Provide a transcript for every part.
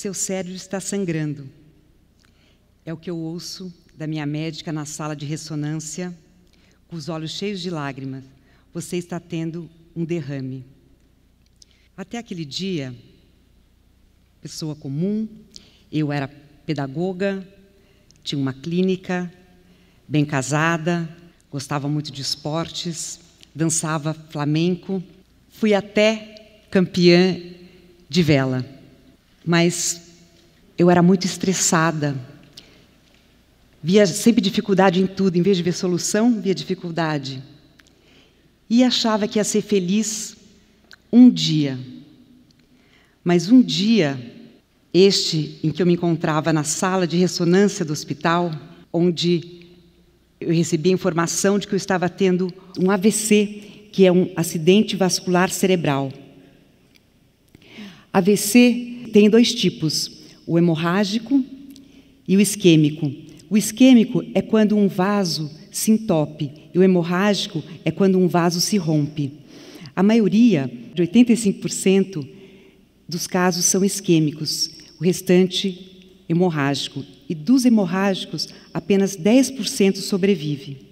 Seu cérebro está sangrando. É o que eu ouço da minha médica na sala de ressonância, com os olhos cheios de lágrimas. Você está tendo um derrame. Até aquele dia, pessoa comum, eu era pedagoga, tinha uma clínica, bem casada, gostava muito de esportes, dançava flamenco, fui até campeã de vela. Mas eu era muito estressada, via sempre dificuldade em tudo, em vez de ver solução, via dificuldade. E achava que ia ser feliz um dia. Mas um dia, este em que eu me encontrava na sala de ressonância do hospital, onde eu recebi a informação de que eu estava tendo um AVC, que é um acidente vascular cerebral. AVC tem dois tipos, o hemorrágico e o isquêmico. O isquêmico é quando um vaso se entope, e o hemorrágico é quando um vaso se rompe. A maioria, de 85%, dos casos são isquêmicos, o restante hemorrágico. E dos hemorrágicos, apenas 10% sobrevive.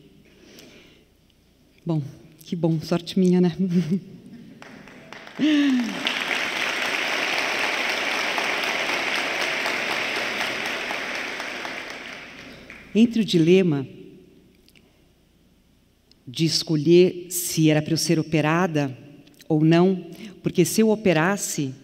Bom, que bom, sorte minha, né? Entre o dilema de escolher se era para eu ser operada ou não, porque se eu operasse,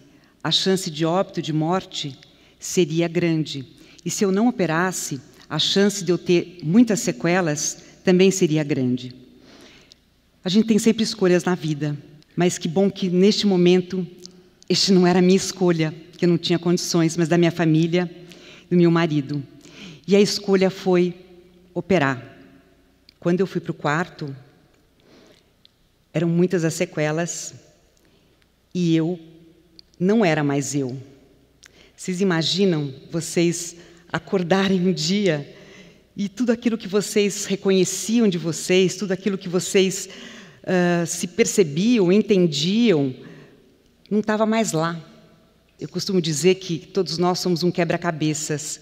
a chance de óbito, de morte, seria grande. E se eu não operasse, a chance de eu ter muitas sequelas também seria grande. A gente tem sempre escolhas na vida, mas que bom que, neste momento, este não era a minha escolha, que eu não tinha condições, mas da minha família, do meu marido. E a escolha foi operar. Quando eu fui para o quarto, eram muitas as sequelas e eu não era mais eu. Vocês imaginam vocês acordarem um dia e tudo aquilo que vocês reconheciam de vocês, tudo aquilo que vocês se percebiam, entendiam, não estava mais lá. Eu costumo dizer que todos nós somos um quebra-cabeças.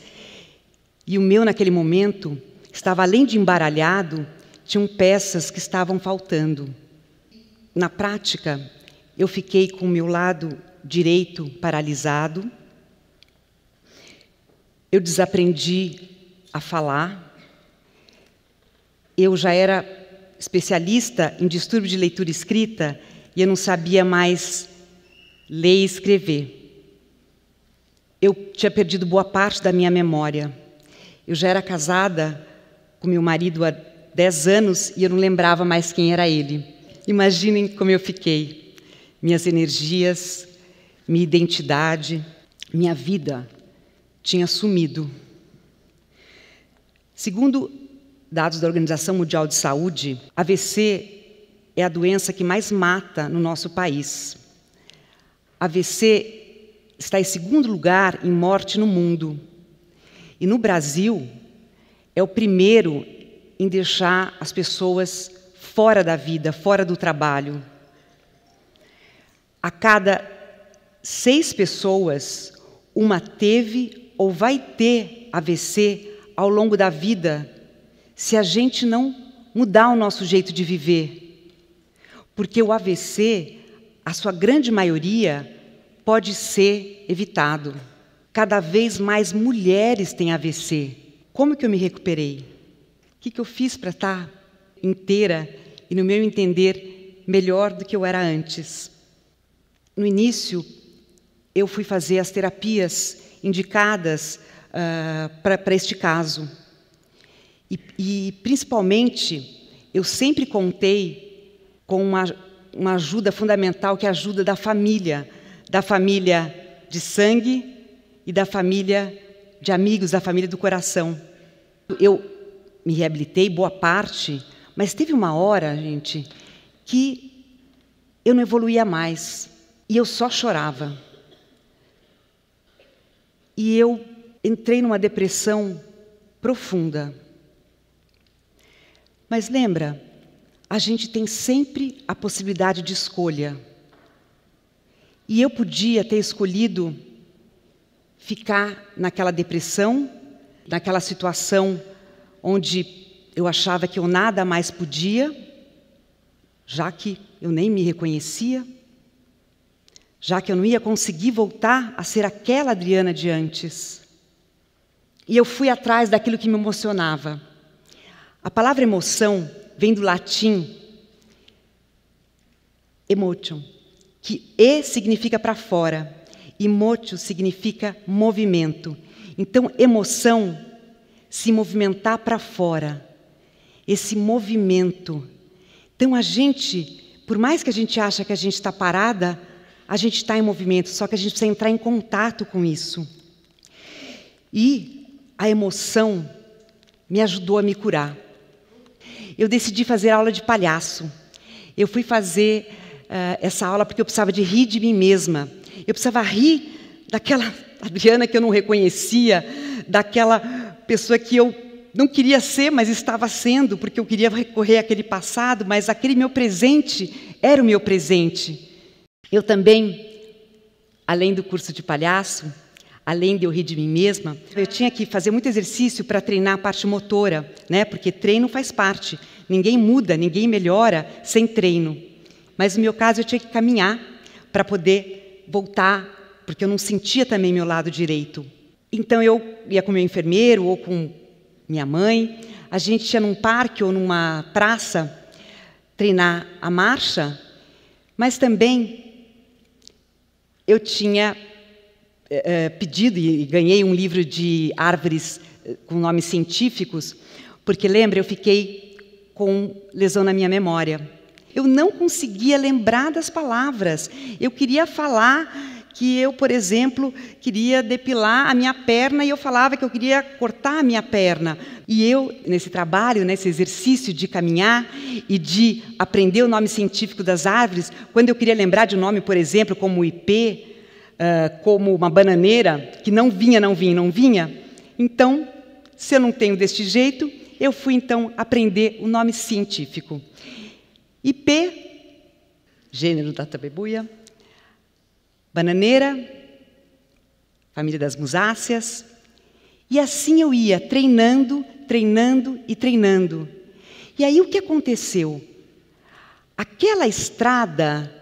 E o meu, naquele momento, estava além de embaralhado, tinham peças que estavam faltando. Na prática, eu fiquei com o meu lado direito paralisado, eu desaprendi a falar, eu já era especialista em distúrbio de leitura e escrita e eu não sabia mais ler e escrever. Eu tinha perdido boa parte da minha memória. Eu já era casada com meu marido há 10 anos e eu não lembrava mais quem era ele. Imaginem como eu fiquei. Minhas energias, minha identidade, minha vida tinha sumido. Segundo dados da Organização Mundial de Saúde, AVC é a doença que mais mata no nosso país. AVC está em segundo lugar em morte no mundo. E no Brasil, é o primeiro em deixar as pessoas fora da vida, fora do trabalho. A cada 6 pessoas, uma teve ou vai ter AVC ao longo da vida, se a gente não mudar o nosso jeito de viver. Porque o AVC, a sua grande maioria, pode ser evitado. Cada vez mais mulheres têm AVC. Como que eu me recuperei? O que eu fiz para estar inteira e, no meu entender, melhor do que eu era antes? No início, eu fui fazer as terapias indicadas para este caso. E, principalmente, eu sempre contei com uma ajuda fundamental, que é a ajuda da família de sangue e da família de amigos, da família do coração. Eu me reabilitei, boa parte, mas teve uma hora, gente, que eu não evoluía mais. E eu só chorava. E eu entrei numa depressão profunda. Mas lembra, a gente tem sempre a possibilidade de escolha. E eu podia ter escolhido ficar naquela depressão, naquela situação onde eu achava que eu nada mais podia, já que eu nem me reconhecia, já que eu não ia conseguir voltar a ser aquela Adriana de antes. E eu fui atrás daquilo que me emocionava. A palavra emoção vem do latim emotion, que e significa para fora, e motio significa movimento. Então, emoção, se movimentar para fora, esse movimento. Então, a gente, por mais que a gente ache que a gente está parada, a gente está em movimento, só que a gente precisa entrar em contato com isso. E a emoção me ajudou a me curar. Eu decidi fazer aula de palhaço. Eu fui fazer essa aula porque eu precisava de rir de mim mesma. Eu precisava rir daquela Adriana que eu não reconhecia, daquela pessoa que eu não queria ser, mas estava sendo, porque eu queria recorrer àquele passado, mas aquele meu presente era o meu presente. Eu também, além do curso de palhaço, além de eu rir de mim mesma, eu tinha que fazer muito exercício para treinar a parte motora, né? Porque treino faz parte. Ninguém muda, ninguém melhora sem treino. Mas no meu caso eu tinha que caminhar para poder voltar, porque eu não sentia também meu lado direito. Então eu ia com meu enfermeiro ou com minha mãe, a gente ia num parque ou numa praça treinar a marcha, mas também eu tinha pedido e ganhei um livro de árvores com nomes científicos, porque, lembra, eu fiquei com lesão na minha memória. Eu não conseguia lembrar das palavras. Eu queria falar que eu, por exemplo, queria depilar a minha perna e eu falava que eu queria cortar a minha perna. E eu, nesse trabalho, nesse exercício de caminhar e de aprender o nome científico das árvores, quando eu queria lembrar de um nome, por exemplo, como o ipê, como uma bananeira, que não vinha. Então, se eu não tenho deste jeito, eu fui, então, aprender o nome científico. Ipê, gênero da tabebuia, bananeira, família das musáceas. E assim eu ia treinando, treinando e treinando. E aí o que aconteceu? Aquela estrada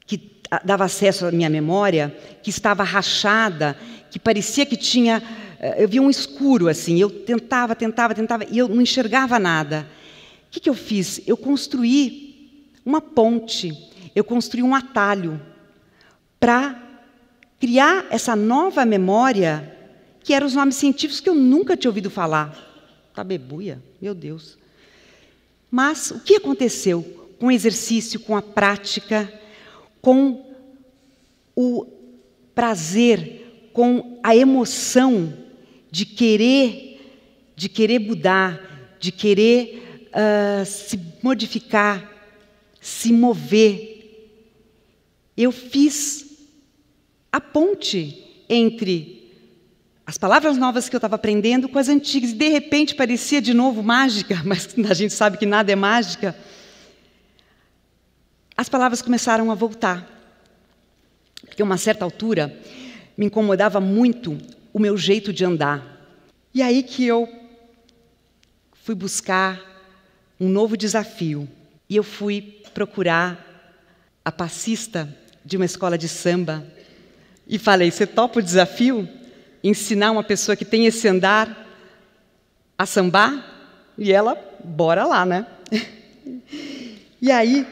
que dava acesso à minha memória, que estava rachada, que parecia que tinha... Eu via um escuro, assim, eu tentava, e eu não enxergava nada. O que eu fiz? Eu construí uma ponte, eu construí um atalho para criar essa nova memória, que eram os nomes científicos que eu nunca tinha ouvido falar. Tabebuia, meu Deus. Mas o que aconteceu com o exercício, com a prática, com o prazer, com a emoção de querer mudar, de querer se modificar, se mover. Eu fiz a ponte entre as palavras novas que eu estava aprendendo com as antigas. E, de repente, parecia de novo mágica, mas a gente sabe que nada é mágica. As palavras começaram a voltar. Porque, a uma certa altura, me incomodava muito o meu jeito de andar. E aí que eu fui buscar um novo desafio. E eu fui procurar a passista de uma escola de samba. E falei, você topa o desafio? Ensinar uma pessoa que tem esse andar a sambar? E ela, bora lá, né? E aí,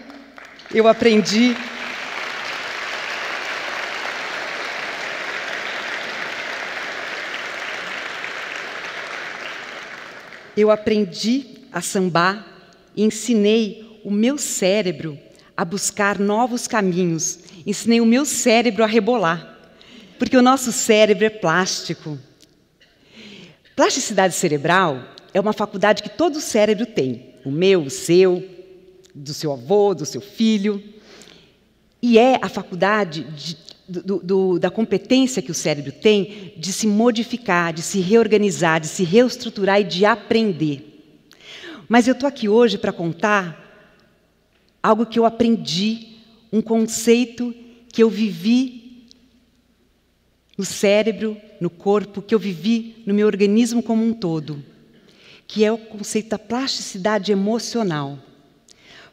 eu aprendi... Eu aprendi a sambar e ensinei o meu cérebro a buscar novos caminhos. Ensinei o meu cérebro a rebolar. Porque o nosso cérebro é plástico. Plasticidade cerebral é uma faculdade que todo cérebro tem. O meu, o seu, do seu avô, do seu filho. E é a faculdade da competência que o cérebro tem de se modificar, de se reorganizar, de se reestruturar e de aprender. Mas eu estou aqui hoje para contar algo que eu aprendi, um conceito que eu vivi no cérebro no corpo que eu vivi no meu organismo como um todo, que é o conceito da plasticidade emocional.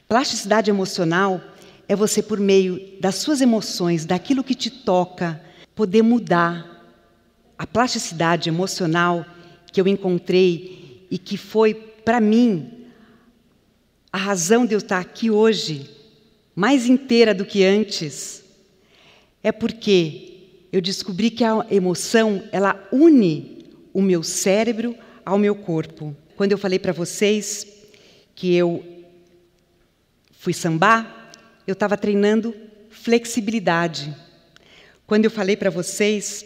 Plasticidade emocional é você, por meio das suas emoções, daquilo que te toca, poder mudar. A plasticidade emocional que eu encontrei e que foi, para mim, a razão de eu estar aqui hoje, mais inteira do que antes, é porque eu descobri que a emoção, ela une o meu cérebro ao meu corpo. Quando eu falei para vocês que eu fui sambar, eu estava treinando flexibilidade. Quando eu falei para vocês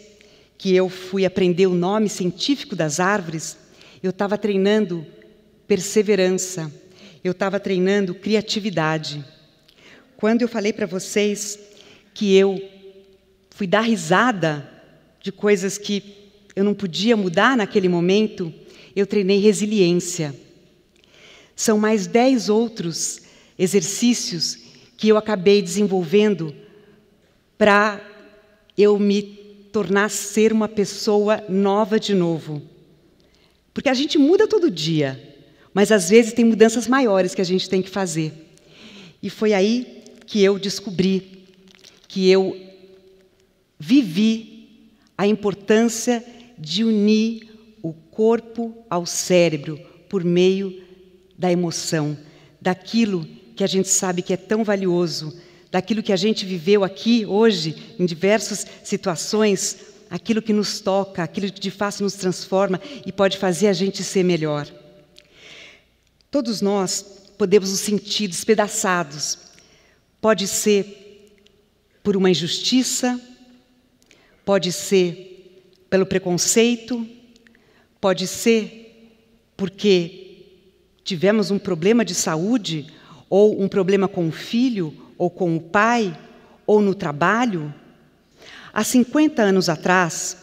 que eu fui aprender o nome científico das árvores, eu estava treinando perseverança, eu estava treinando criatividade. Quando eu falei para vocês que eu fui dar risada de coisas que eu não podia mudar naquele momento, eu treinei resiliência. São mais 10 outros exercícios que eu acabei desenvolvendo para eu me tornar ser uma pessoa nova de novo. Porque a gente muda todo dia, mas às vezes tem mudanças maiores que a gente tem que fazer. E foi aí que eu descobri, que eu vivi a importância de unir o corpo ao cérebro por meio da emoção, daquilo que a gente sabe que é tão valioso, daquilo que a gente viveu aqui hoje, em diversas situações, aquilo que nos toca, aquilo que de fato nos transforma e pode fazer a gente ser melhor. Todos nós podemos nos sentir despedaçados. Pode ser por uma injustiça, pode ser pelo preconceito, pode ser porque tivemos um problema de saúde, ou um problema com o filho, ou com o pai, ou no trabalho. Há 50 anos atrás,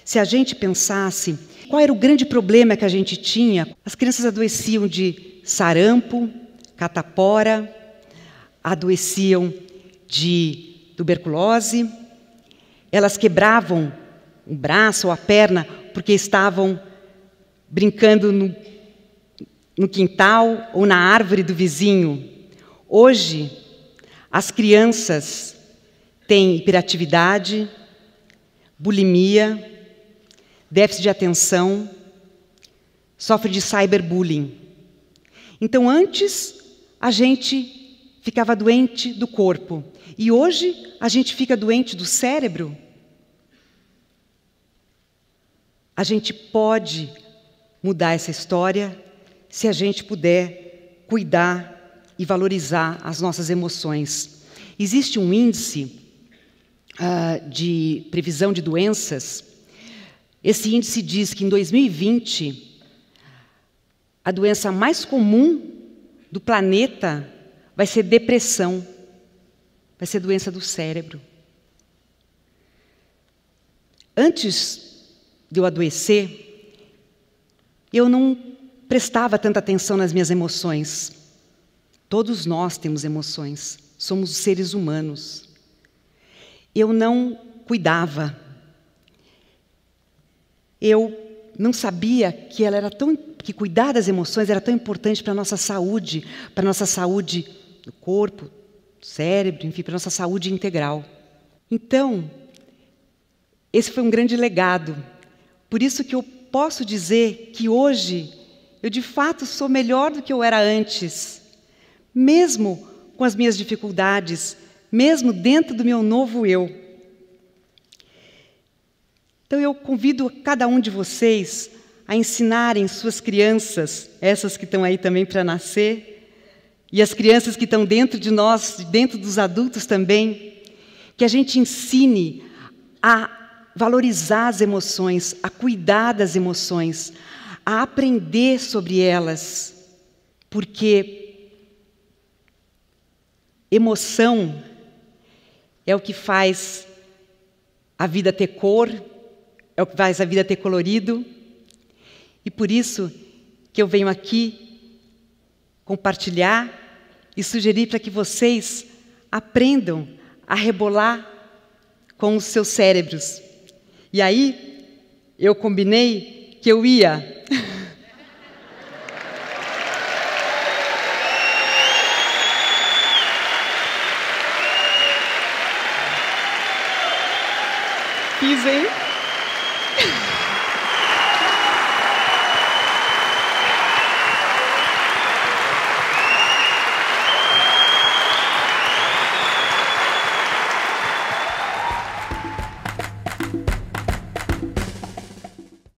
se a gente pensasse qual era o grande problema que a gente tinha, as crianças adoeciam de sarampo, catapora, adoeciam de tuberculose, elas quebravam o braço ou a perna porque estavam brincando no quintal ou na árvore do vizinho. Hoje, as crianças têm hiperatividade, bulimia, déficit de atenção, sofrem de cyberbullying. Então, antes, a gente ficava doente do corpo. E hoje, a gente fica doente do cérebro. A gente pode mudar essa história se a gente puder cuidar e valorizar as nossas emoções. Existe um índice de previsão de doenças. Esse índice diz que em 2020, a doença mais comum do planeta vai ser depressão, vai ser doença do cérebro. Antes de eu adoecer, eu não prestava tanta atenção nas minhas emoções. Todos nós temos emoções, somos seres humanos. Eu não cuidava. Eu não sabia que cuidar das emoções era tão importante para a nossa saúde do corpo, do cérebro, enfim, para a nossa saúde integral. Então, esse foi um grande legado. Por isso que eu posso dizer que hoje eu de fato sou melhor do que eu era antes. Mesmo com as minhas dificuldades, mesmo dentro do meu novo eu. Então eu convido cada um de vocês a ensinarem suas crianças, essas que estão aí também para nascer, e as crianças que estão dentro de nós, dentro dos adultos também, que a gente ensine a valorizar as emoções, a cuidar das emoções, a aprender sobre elas, porque emoção é o que faz a vida ter cor, é o que faz a vida ter colorido. E por isso que eu venho aqui compartilhar e sugerir para que vocês aprendam a rebolar com os seus cérebros. E aí, Eu combinei que eu ia. Fiz, hein?